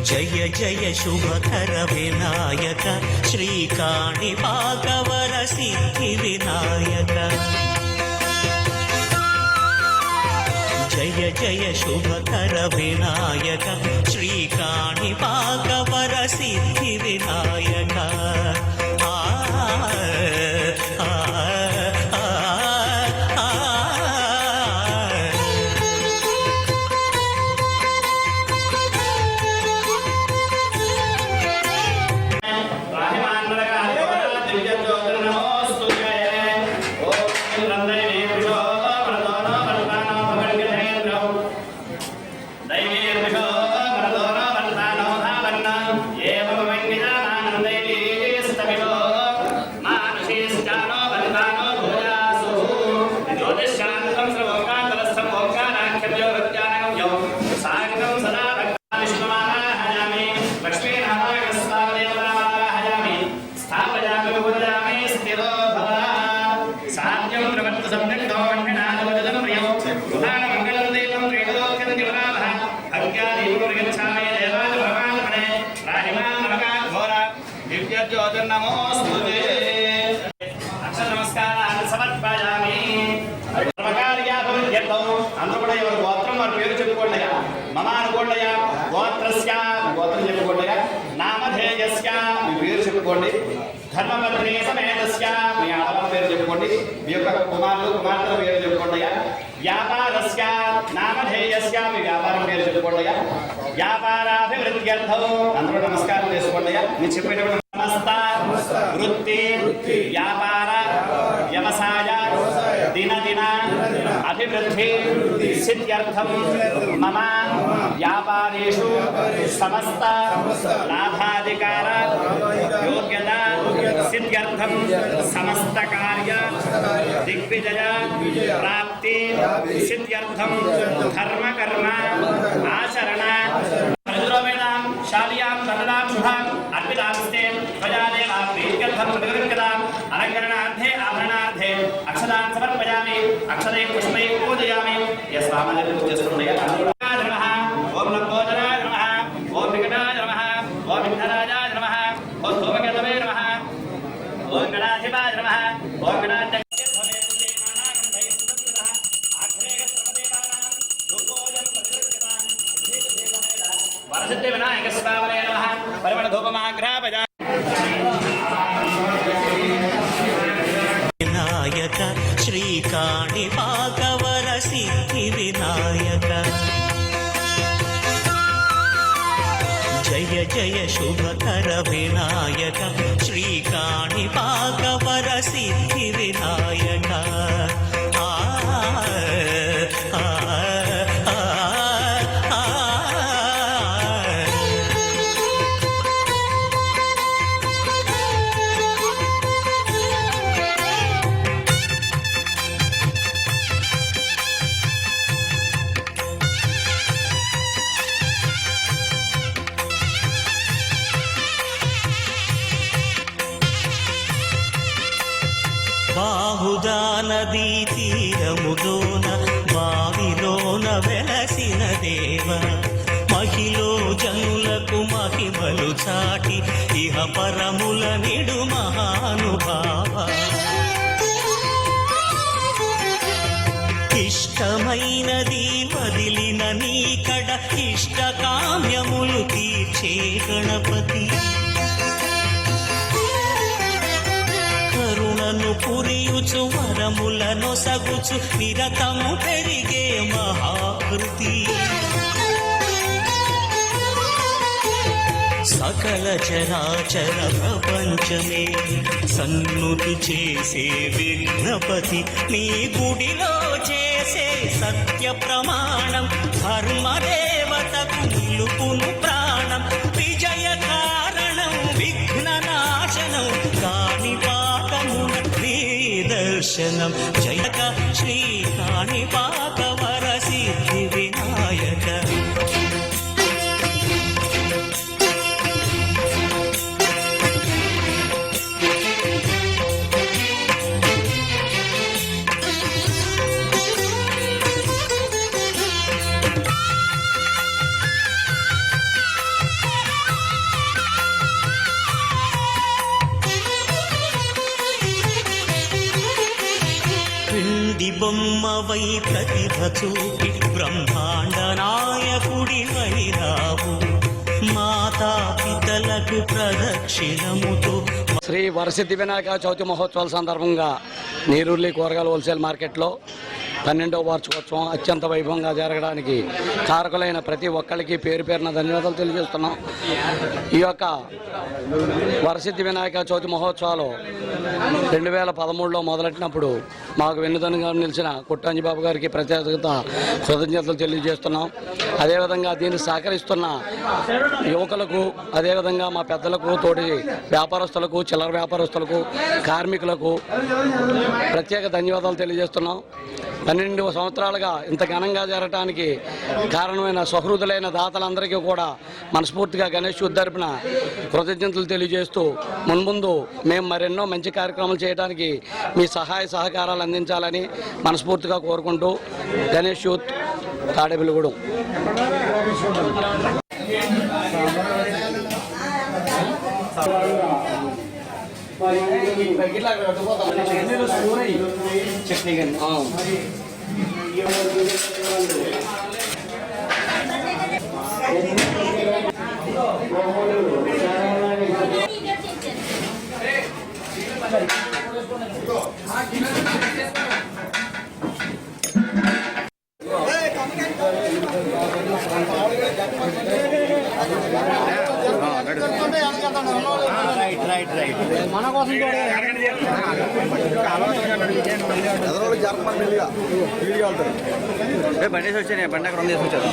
జయ జయ శుభకర వినాయక శ్రీకాణిపాకవర సిద్ధి వినాయక జయ జయ శుభకర వినాయక శ్రీకాణిపాకవర సిద్ధి వినాయక నమస్కారాలు సమర్పయామి. అందరూ కూడా ఎవరి గోత్రం వారి పేరు చెప్పుకోండి. మమ అనుకోండి, గోత్రస్య గోత్రం చెప్పుకోండి, నామధేయస్య మీ పేరు చెప్పుకోండి, ధర్మపత్ని సమేతస్య మీ ఆడవాళ్ళ పేరు చెప్పుకోండి, మీ యొక్క కుమారులు కుమార్తెల పేరు చెప్పుకోండి, వ్యాపారస్య నామధేయస్య మీ వ్యాపారం పేరు చెప్పుకోండి, వ్యాపారాభివృద్ధ్యర్థం అందరూ నమస్కారం చేసుకోండి. మీరు చెప్పేటప్పుడు సమస్త వృత్తి వ్యాపార వ్యవసాయ దినదిన అభివృద్ధి సిద్ధ్యర్థం మమ వ్యాపారేషు సమస్త లాభాధికార యోగ్యత సిద్ధ్యర్థం సమస్త కార్య దిగ్విజయ ప్రాప్తి సిద్ధ్యర్థం ధర్మ కర్మ ఆచరణ శాలియాం సర్వదాం శుభాం అర్పితాస్తే ధ్వజాదేవ ప్రీత్యర్థం ప్రతిగృహ్యతాం అలంకరణార్థే ఆభరణార్థే అక్షతాన్ సమర్పయామి. అక్షతే పుష్పై పూజయామి. యస్వామనే పూజ చేస్తున్నాయి. నమః ఓం లంబోదరాయ నమః ఓం వికటాయ నమః ఓం విఘ్నరాజాయ నమః ఓం ధూమకేతవే నమః ఓం గణాధిపాయ నమః ఓం గణాధ్య వరసిద్ధి వినాయక స్వామినే నమః. పరిమళ ధూపమాఘ్రాపజ వినాయక శ్రీకాణిపాకవర సిద్ధి వినాయక జయ జయ శుభకర వినాయక శ్రీకాణిపాకవర సిద్ధి వినాయక బాహుదా నదీ తీరములోన బావిలోన వెలసిన దేవ మహిలో జనులకు మహిమలు చాటి ఇహ పరముల నిడు మహానుభావ ఇష్టమైనది వదిలిన నీకడ ఇష్ట కామ్యములు తీర్చే గణపతి కరుణను పురియుచు వరములను సగుచు నిరతము పెరిగే మహాకృతి సకల చరాచర ప్రపంచమే సన్నుతి చేసే విఘ్నపతి నీ గుడిలో చేసే సత్య ప్రమాణం ధర్మదేవతకు నిలుపును ప్రాణం విజయ కారణం విఘ్న నాశనం కాణిపాకమున దర్శనం జయక శ్రీ కాణిపాకవర సిద్ధి వినాయక బొమ్మవై ప్రతిభ చూపి బ్రహ్మాండ నాయకుడివైరావు మాతా పితలకు ప్రదక్షిణముతో. శ్రీ వరసిద్ధి వినాయక చవితి మహోత్సవాల సందర్భంగా నీరుల్లి కూరగాయల హోల్సేల్ మార్కెట్లో 12వ వార్షికోత్సవం అత్యంత వైభవంగా జరగడానికి కారకులైన ప్రతి ఒక్కరికి పేరు పేరున ధన్యవాదాలు తెలియజేస్తున్నాం. ఈ యొక్క వరసిద్ధి వినాయక చవితి మహోత్సవాలు 2013లో మొదలెట్టినప్పుడు మాకు వెన్నుదన్నుగా నిలిచిన కుట్టంజిబాబు గారికి ప్రత్యేకత కృతజ్ఞతలు తెలియజేస్తున్నాం. అదేవిధంగా దీన్ని సహకరిస్తున్న యువకులకు, అదేవిధంగా మా పెద్దలకు, తోటి వ్యాపారస్తులకు, చిల్లర వ్యాపారస్తులకు, కార్మికులకు ప్రత్యేక ధన్యవాదాలు తెలియజేస్తున్నాం. 12 సంవత్సరాలుగా ఇంత ఘనంగా జరగడానికి కారణమైన సహృదులైన దాతలందరికీ కూడా మనస్ఫూర్తిగా గణేష్ తరపున కృతజ్ఞతలు తెలియజేస్తూ మున్ముందు మేము మరెన్నో మంచి కార్యక్రమాలు చేయడానికి మీ సహాయ సహకారాలు అందించాలని మనస్ఫూర్తిగా కోరుకుంటూ గణేష్ యూత్ తాడేపల్లిగూడెం. చట్నీ మన కోసం బండి వచ్చాయి, బండి అక్కడ తీసుకొచ్చారు.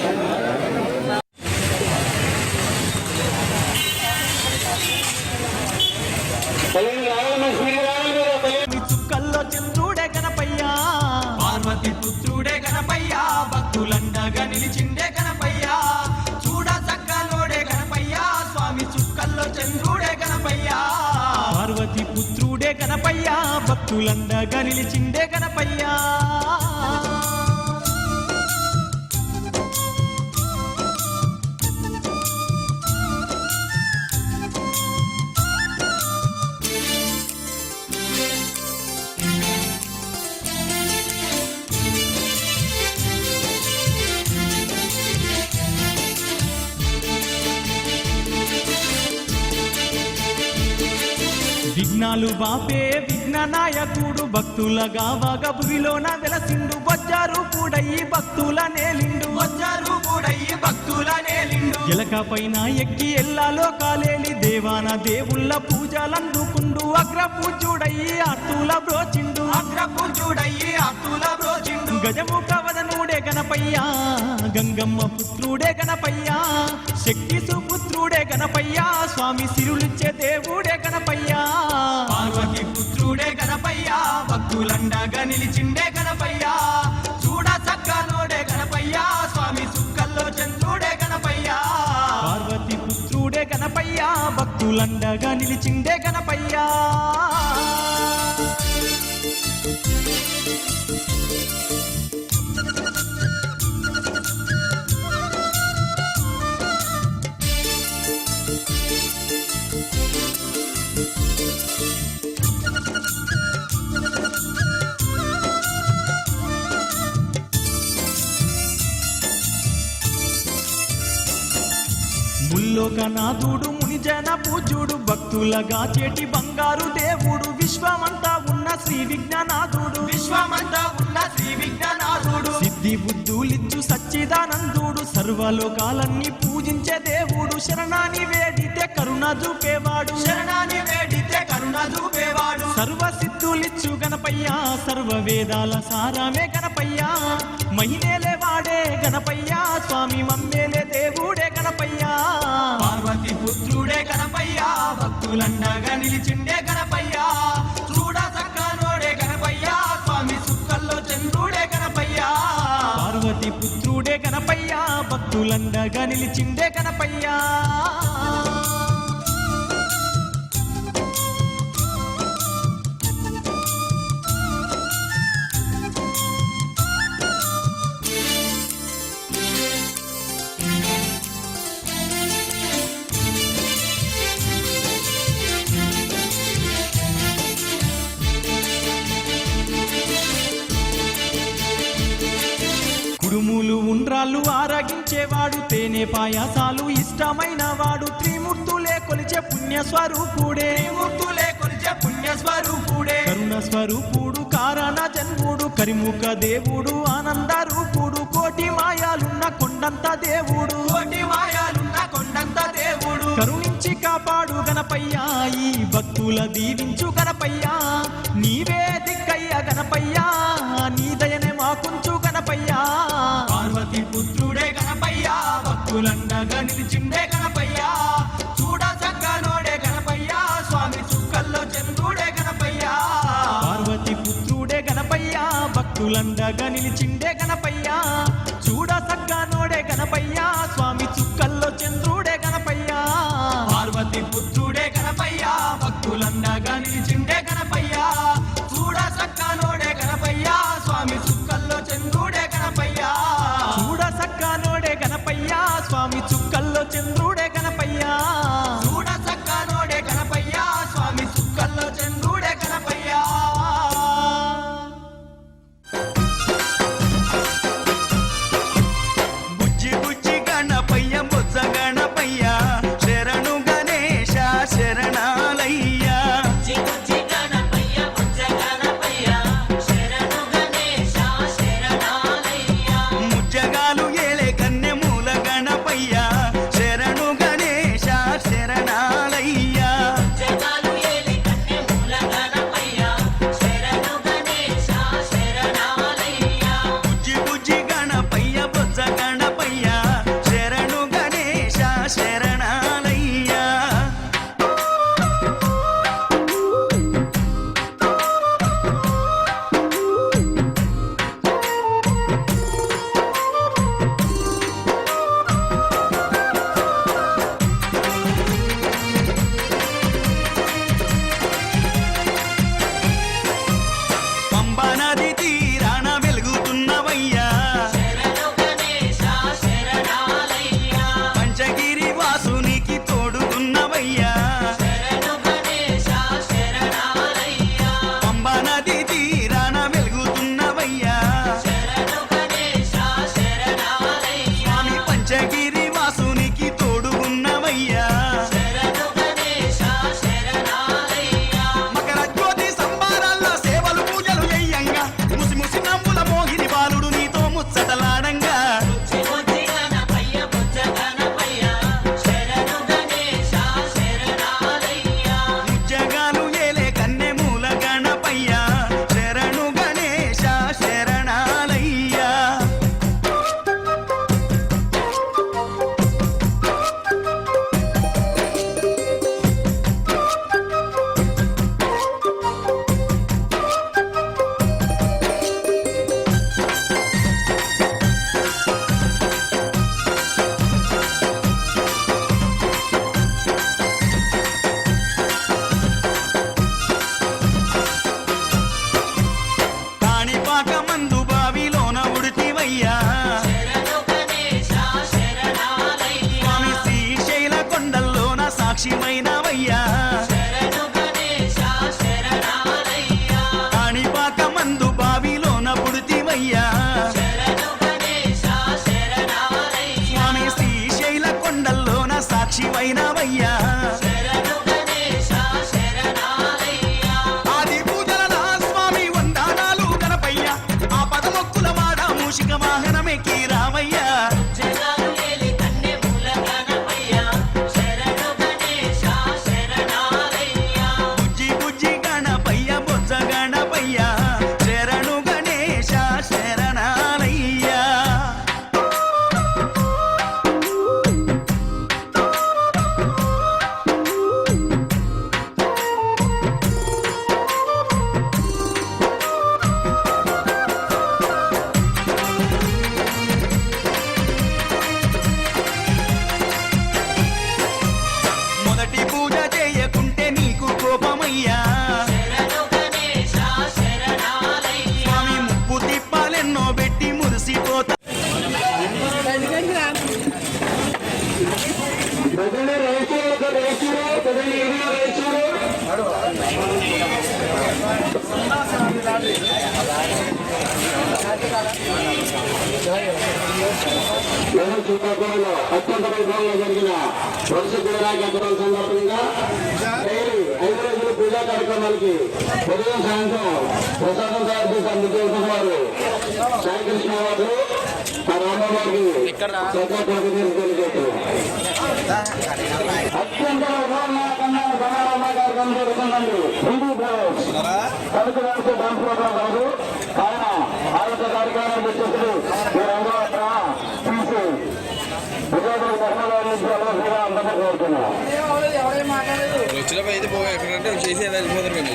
చుక్కల్లో చంద్రుడే గణపయ్యా, పార్వతి పుత్రుడే గణపయ్యా, భక్తులండగా నిలిచిండే గణపయ్యా, చూడ చక్కలోడే గణపయ్యా, స్వామి చుక్కల్లో చంద్రుడే గణపయ్యా, పార్వతి పుత్రుడే గణపయ్యా, భక్తులండగా నిలిచిండే గణపయ్యా. విఘ్నాలు బాపే విఘ్ననాయకుడు భక్తులగా వగభువిలోన వెలసిండు, బొజ్జారు పూడయి భక్తుల నేలిండు, బొజ్జారు పూడయి భక్తుల నేలిండు, ఎలక పైన ఎక్కి ఎల్లాలో కాలేలి దేవాన దేవుళ్ళ పూజలందుకుండు, అగ్ర పూజుడయ్యి ఆర్తుల బ్రోచిండు, అగ్ర పూజుడయ్యి ఆర్తుల బ్రోచిండు, గజముఖ వదనుడే గణపయ్యా, గంగమ్మ పుత్రుడే గణపయ్యా, శక్తి సుపుత్రుడే గణపయ్యా, స్వామి సిరులిచ్చే దేవుడే గణపయ్యా, పార్వతి పుత్రుడే గణపయ్యా, భక్తులండగా నిలిచిండే గణపయ్యా, చూడ చక్కనోడే గణపయ్యా, స్వామి సుక్కల్లో చంద్రుడే గణపయ్యా, పార్వతి పుత్రుడే గణపయ్యా, భక్తులండగా నిలిచిండే గణపయ్యా. ముల్లోకనాథుడు మునిజన పూజ్యుడు భక్తులగా చేటి బంగారు దేవుడు, విశ్వమంతా ఉన్న శ్రీ విఘ్ననాథుడు, విశ్వమంతా ఉన్న శ్రీ విఘ్ననాథుడు, సిద్ధి బుద్ధులిచ్చు సచ్చిదానందుడు, సర్వలోకాలన్నీ పూజించే దేవుడు, శరణాని వేడితే కరుణ చూపేవాడు, శరణాని వేడితే కరుణ చూపేవాడు, సర్వ సిద్ధులిచ్చు గణపయ్యా, సర్వ వేదాల సారమే గణపయ్యా, మహినేలే వాడే గణపయ్యా, స్వామి మమ్మేలే దేవుడే గణపయ్యా, పార్వతి పుత్రుడే గణపయ్యా, భక్తులండగా నిలిచిండే గణపయ్యా, చూడ చక్కనోడే గణపయ్యా, స్వామి సుక్కల్లో చంద్రుడే గణపయ్యా, పార్వతి పుత్రుడే గణపయ్యా, భక్తులండగా నిలిచిండే గణపయ్యా. రోగాలు ఆరగించేవాడు తేనె పాయాసాలు ఇష్టమైన వాడు త్రిమూర్తులే కొలిచే పుణ్యస్వరూపుడే కరుణ స్వరూపుడు కారణ జన్ముడు కరిముఖ దేవుడు ఆనంద రూపుడు కోటి మాయాలున్న కొండంత దేవుడు కరుణించి కాపాడు గణపయ్యా ఈ భక్తుల దీవించు గణపయ్యా నీవే దిక్కయ్య గణపయ్యా నీ దయనే మాకుంచు గణపయ్యా పార్వతి పుత్రుడే గణపయ్యా భక్తులండగా నిలిచిండే గణపయ్యా చూడ చక్కనోడే గణపయ్యా స్వామి చుక్కల్లో చంద్రుడే గణపయ్యా పార్వతి పుత్రుడే గణపయ్యా భక్తులండగా నిలిచిండే గణపయ్యా చూడ చక్కనోడే గణపయ్యా స్వామి చుక్కల్లో చంద్రుడే గణపయ్యా పార్వతి పుత్రుడే గణపయ్యా భక్తులండగా నిలిచిండే గణపయ్యా చూడ చక్కనోడే గణపయ్యా స్వామి చుక్కల్లో చంద్రుడే గణపయ్యా చూడ చక్కనోడే గణపయ్యా స్వామి చుక్కల్లో చంద్రుడే గణపయ్యా చూడ చక్కనోడే గణపయ్యా స్వామి చుక్కల్లో చంద్రుడే గణపయ్యా బుజ్జి బుజ్జి గణపయ్య బొజ్జ గణపయ్య శరణు గణేశ శరణాలయ్యా ముజ్జగాలు ఏలే కన్నె మూల గణపయ్య శరణు గణేశ శరణాలయ్యా బుజ్జి బుజ్జి గణపయ్య బొజ్జ గణపయ్య శరణు గణేశ శరణాలయ్యా పంబా నది తీరాన వెలుగుతున్నవయ్యా పంచగిరి వాసునికి తోడుతున్నవయ్యా పంబా నది తీరాన వెలుగుతున్నవయ్యా స్వామి పంచగిరి వాసునికి తోడుగున్నవయ్యా మకర జ్యోతి సంబారాల్లో సేవలు పూజలు చెయ్యంగా ముసి ముసి నమ్ముల మోహిని బాలుడు నీతో ముచ్చటలాడంగా ముజ్జగాలు ఏలే కన్నె మూల గణపయ్య శరణు గణేశ శరణాలయ్యా కాణిపాక మందు బావిలోన ఉడితివయ్యా స్వామి శ్రీశైల కొండల్లోన సాక్షిమైనవయ్యా కాణిపాక మందు బావిలోన పుడితివయ్యా స్వామి శ్రీశైల కొండల్లోన సాక్షిమైనవయ్యా ఆది పూజల నా స్వామి వందనాలు గణపయ్య ఆ పదమొక్కుల వాడ మూషిక వాహనమెక్కి రావయ్యా బుజ్జి బుజ్జి గణపయ్య బొజ్జ గణపయ్య శరణు గణేశ శరణాలయ్యా మొదటి పూజ చేయకుంటే నీకు కోపమయ్యా స్వామి ముప్పు తిప్పాలెన్నో పెట్టి మురిసిపోతా Gracias. నెహ్రూ చుట్టుపక్కలలో అత్యంత వైభవంగా జరిగిన ప్రసిద్ధ వినాయక చవితి సందర్భంగా డైలీ 5 రోజులు పూజా కార్యక్రమాలకి ఉదయం సాయంత్రం ప్రసాదం తయారు చేసిన ముఖ్యమంత్రి వారు సాయి కృష్ణ వారు ఆ రామబాబుకి అత్యంత వైభవంగా కన్నా సమారంభ కార్యక్రమం జరుగుతుందండి హిందూ బ్రదర్స్ కనుక డాన్స్ ప్రోగ్రాం కాదు ఆయన ఆరోగ్య కార్యక్రమాలు వచ్చేసి మీరందరూ అక్కడ తీసి విజయవాడ ధర్మవారి నుంచి అలవసరిగా అందరూ కోరుతున్నాం. వచ్చినప్పుడు అయితే పోయి ఎక్కడంటే చేసి వెళ్ళిపోతారు మేము.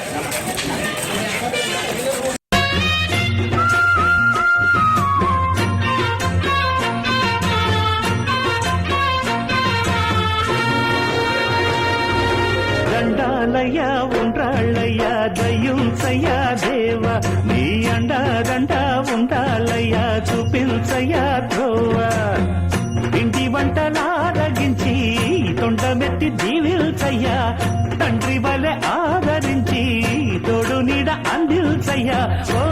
దండాలయ్యా ఉండ్రాళ్ళయ్యా దయ్యుంచయ్యా దేవ నీ అండాదండ ఉండాలయ్యా చూపించయ్యా ధ్రువ ఇంటి వంటలారగించి తొండమెత్తి దీవిల్చయ్యా తండ్రి వలె ఆదరించి తోడు నీడ అందిల్చయ్యా ఓ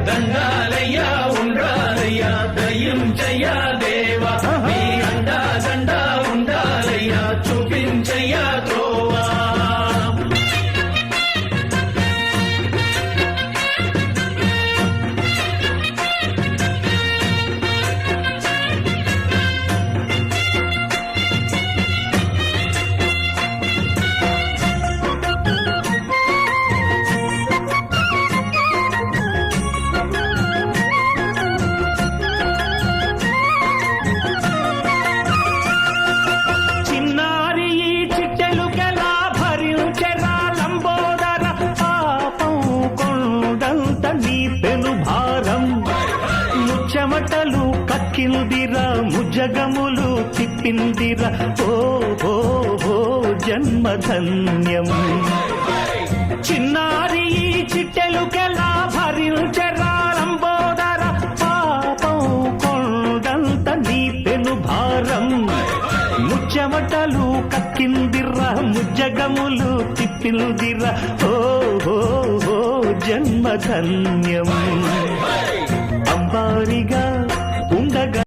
దండాలయ్యా ఉండ్రాలయ్యా దయ్యుంచయ్యా దేవ నీ అండాదండ ఉండాలయ్యా చూపించయ్యా ధ్రువా చిన్నారి ఈ చిట్టెలుకెలా భరించెరా లంబోదర పాపం కొండంత నీ పెను భారం ముచ్చమటలు కక్కిందిరా ముజ్జగములు తిప్పిందిరా ఓ ఓ ఓ జన్మధన్యం చిన్నారి ఈ చిట్టెలుకెలా భరించెరా లంబోదర పాపం కొండంత నీ పెను భారం ముచ్చమటలు కక్కిందిరా ముజ్జగములు తిప్పిందిరా ఓ ఓ ఓ జన్మధన్యం అంబారిగా